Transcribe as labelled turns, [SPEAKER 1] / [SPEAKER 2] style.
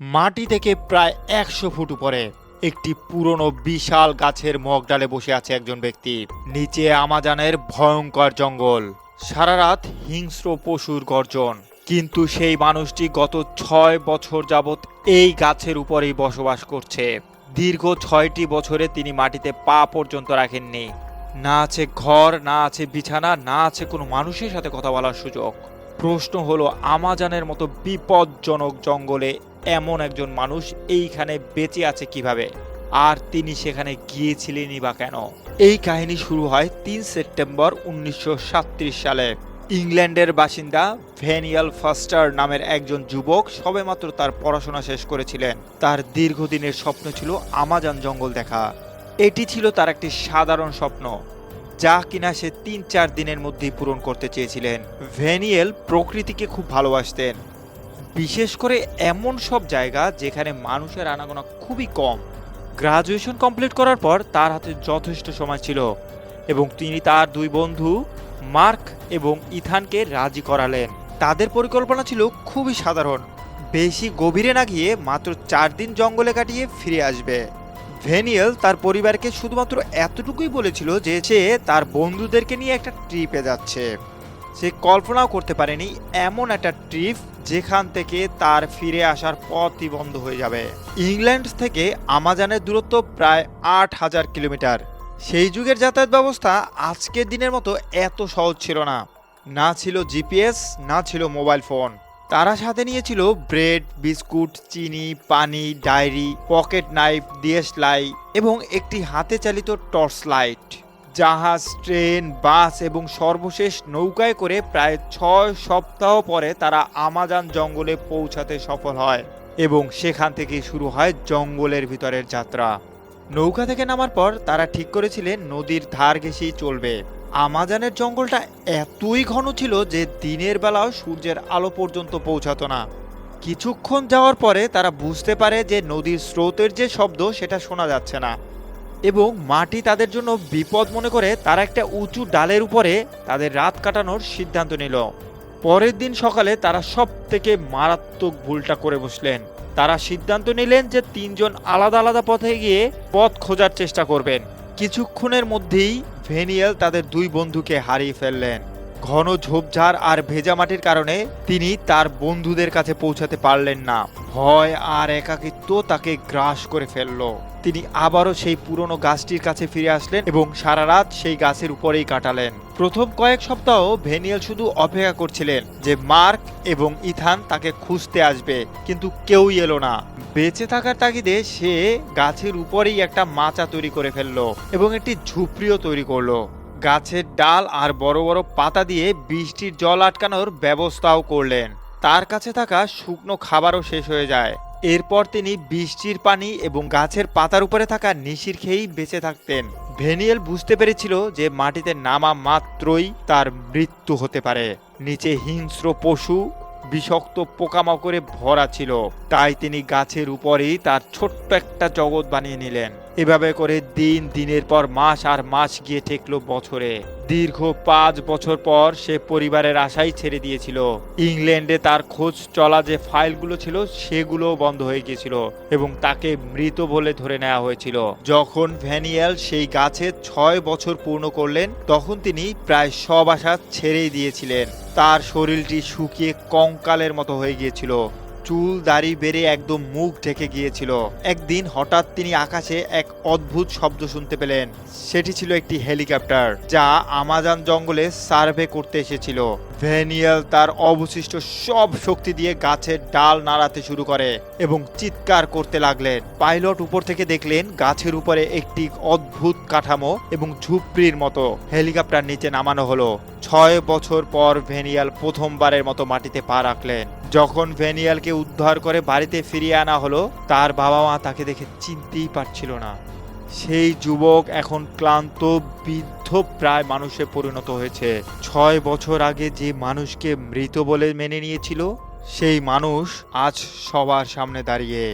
[SPEAKER 1] মাটি থেকে প্রায় ১০০ ফুট উপরে একটি পুরনো বিশাল গাছের মগডালে বসে আছে একজন ব্যক্তি। নিচে আমাজনের ভয়ঙ্কর জঙ্গল, সারা রাত হিংস্র পশুর গর্জন। কিন্তু সেই মানুষটি গত ৬ বছর যাবৎ এই গাছের উপরেই বসবাস করছে। দীর্ঘ ৬টি বছরে তিনি মাটিতে পা পর্যন্ত রাখেননি। না আছে ঘর, না আছে বিছানা, না আছে কোনো মানুষের সাথে কথা বলার সুযোগ। প্রশ্ন হলো, আমাজনের মতো বিপজ্জনক জঙ্গলে এমন একজন মানুষ এইখানে বেঁচে আছে কিভাবে, আর তিনি সেখানে গিয়েছিলেনই বা কেন? এই কাহিনী শুরু হয় ৩ সেপ্টেম্বর ১৯৩৭ সালে। ইংল্যান্ডের বাসিন্দা ভ্যানিয়াল ফস্টার নামের একজন যুবক সবেমাত্র তার পড়াশোনা শেষ করেছিলেন। তার দীর্ঘদিনের স্বপ্ন ছিল আমাজন জঙ্গল দেখা। এটি ছিল তার একটি সাধারণ স্বপ্ন, যা কিনা সে ৩-৪ দিনের মধ্যেই পূরণ করতে চেয়েছিলেন। ভ্যানিয়েল প্রকৃতিকে খুব ভালোবাসতেন, বিশেষ করে এমন সব জায়গা যেখানে মানুষের আনাগোনা খুবই কম। গ্রাজুয়েশন কমপ্লিট করার পর তার হাতে যথেষ্ট সময় ছিল এবং তিনি তার দুই বন্ধু মার্ক এবং ইথানকে রাজি করালেন। তাদের পরিকল্পনা ছিল খুবই সাধারণ, বেশি গভীরে না গিয়ে মাত্র ৪ দিন জঙ্গলে কাটিয়ে ফিরে আসবে। ভ্যানিয়েল তার পরিবারকে শুধুমাত্র এতটুকুই বলেছিল যে সে তার বন্ধুদেরকে নিয়ে একটা ট্রিপে যাচ্ছে। সে কল্পনাও করতে পারেনি এমন একটা ট্রিপ যেখান থেকে তার ফিরে আসার পথই বন্ধ হয়ে যাবে। ইংল্যান্ড থেকে আমাজনের দূরত্ব প্রায় ৮,০০০ কিলোমিটার। সেই যুগের যাতায়াত ব্যবস্থা আজকের দিনের মতো এত সহজ ছিল না। না ছিল জিপিএস, না ছিল মোবাইল ফোন। তারা সাথে নিয়েছিল ব্রেড, বিস্কুট, চিনি, পানি, ডায়েরি, পকেট নাইফ, ডিএসএলআর এবং একটি হাতে চালিত টর্চ লাইট। জাহাজ, ট্রেন, বাস এবং সর্বশেষ নৌকায় করে প্রায় ৬ সপ্তাহ পরে তারা আমাজন জঙ্গলে পৌঁছাতে সফল হয় এবং সেখান থেকে শুরু হয় জঙ্গলের ভিতরের যাত্রা। নৌকা থেকে নামার পর তারা ঠিক করেছিলেন নদীর ধার ঘেঁষেই চলবে। আমাজনের জঙ্গলটা এতই ঘন ছিল যে দিনের বেলাও সূর্যের আলো পর্যন্ত পৌঁছাতো না। কিছুক্ষণ যাওয়ার পরে তারা বুঝতে পারে যে নদীর স্রোতের যে শব্দ সেটা শোনা যাচ্ছে না এবং মাটি তাদের জন্য বিপদ মনে করে তারা একটা উঁচু ডালের উপরে তাদের রাত কাটানোর সিদ্ধান্ত নিল। পরের দিন সকালে তারা সব থেকে মারাত্মক ভুলটা করে বসলেন। তারা সিদ্ধান্ত নিলেন যে ৩ জন আলাদা আলাদা পথে গিয়ে পথ খোঁজার চেষ্টা করবেন। কিছুক্ষণের মধ্যেই ভ্যানিয়েল তাদের দুই বন্ধুকে হারিয়ে ফেললেন। ঘন ঝোপঝাড় আর ভেজা মাটির কারণে তিনি তার বন্ধুদের কাছে পৌঁছাতে পারলেন না। ভয় আর একাকিত্ব তাকে গ্রাস করে ফেলল। তিনি আবারও সেই পুরনো গাছটির কাছে ফিরে আসলেন এবং সারা রাত সেই গাছের উপরেই কাটালেন। প্রথম কয়েক সপ্তাহ ভ্যানিয়েল শুধু অপেক্ষা করছিলেন যে মার্ক এবং ইথান তাকে খুঁজতে আসবে, কিন্তু কেউই এলো না। বেঁচে থাকার তাগিদে সে গাছের উপরেই একটা মাচা তৈরি করে ফেললো এবং একটি ঝুপড়িও তৈরি করলো। গাছের ডাল আর বড় বড় পাতা দিয়ে বৃষ্টির জল আটকানোর ব্যবস্থাও করলেন। তার কাছে থাকা শুকনো খাবারও শেষ হয়ে যায়। এরপর তিনি বৃষ্টির পানি এবং গাছের পাতার উপরে থাকা নিশির খেয়েই বেঁচে থাকতেন। ভ্যানিয়েল বুঝতে পেরেছিল যে মাটিতে নামা মাত্রই তার মৃত্যু হতে পারে। নিচে হিংস্র পশু, বিষাক্ত পোকামাকড়ে ভরা ছিল, তাই তিনি গাছের উপরেই তার ছোট্ট একটা জগৎ বানিয়ে নিলেন। এভাবে করে দিনের পর মাস আর মাস গিয়ে ঠেকল বছরে। দীর্ঘ ৫ বছর পর সে পরিবারের আশাই ছেড়ে দিয়েছিল। ইংল্যান্ডে তার খোঁজ চলা যে ফাইলগুলো ছিল সেগুলো বন্ধ হয়ে গিয়েছিল এবং তাকে মৃত বলে ধরে নেওয়া হয়েছিল। যখন ভ্যানিয়েল সেই গাছে ৬ বছর পূর্ণ করলেন তখন তিনি প্রায় সব আশা ছেড়েই দিয়েছিলেন। তার শরীরটি শুকিয়ে কঙ্কালের মতো হয়ে গিয়েছিল, চুল দাড়ি বেড়ে একদম মুখ ঢেকে গিয়েছিল। একদিন হঠাৎ তিনি আকাশে এক অদ্ভুত শব্দ শুনতে পেলেন। সেটি ছিল একটি হেলিকপ্টার যা আমাজন জঙ্গলে সার্ভে করতে এসেছিল। ভ্যানিয়েল তার অবশিষ্ট সব শক্তি দিয়ে গাছের ডাল নাড়াতে শুরু করে এবং চিৎকার করতে লাগলেন। পাইলট উপর থেকে দেখলেন গাছের উপরে একটি অদ্ভুত কাঠামো এবং ঝুপড়ির মতো। হেলিকপ্টার নিচে নামানো হলো। ৬ বছর পর ভ্যানিয়েল প্রথমবারের মতো মাটিতে পা রাখলেন। যখন ভ্যানিয়েলকে উদ্ধার করে বাড়িতে ফিরিয়ে আনা হলো, তার বাবা মা তাকে দেখে চিনতেই পারছিল না। সেই যুবক এখন ক্লান্ত, বৃদ্ধ প্রায় মানুষে পরিণত হয়েছে। ৬ বছর আগে যে মানুষকে মৃত বলে মেনে নিয়েছিল সেই মানুষ আজ সবার সামনে দাঁড়িয়ে।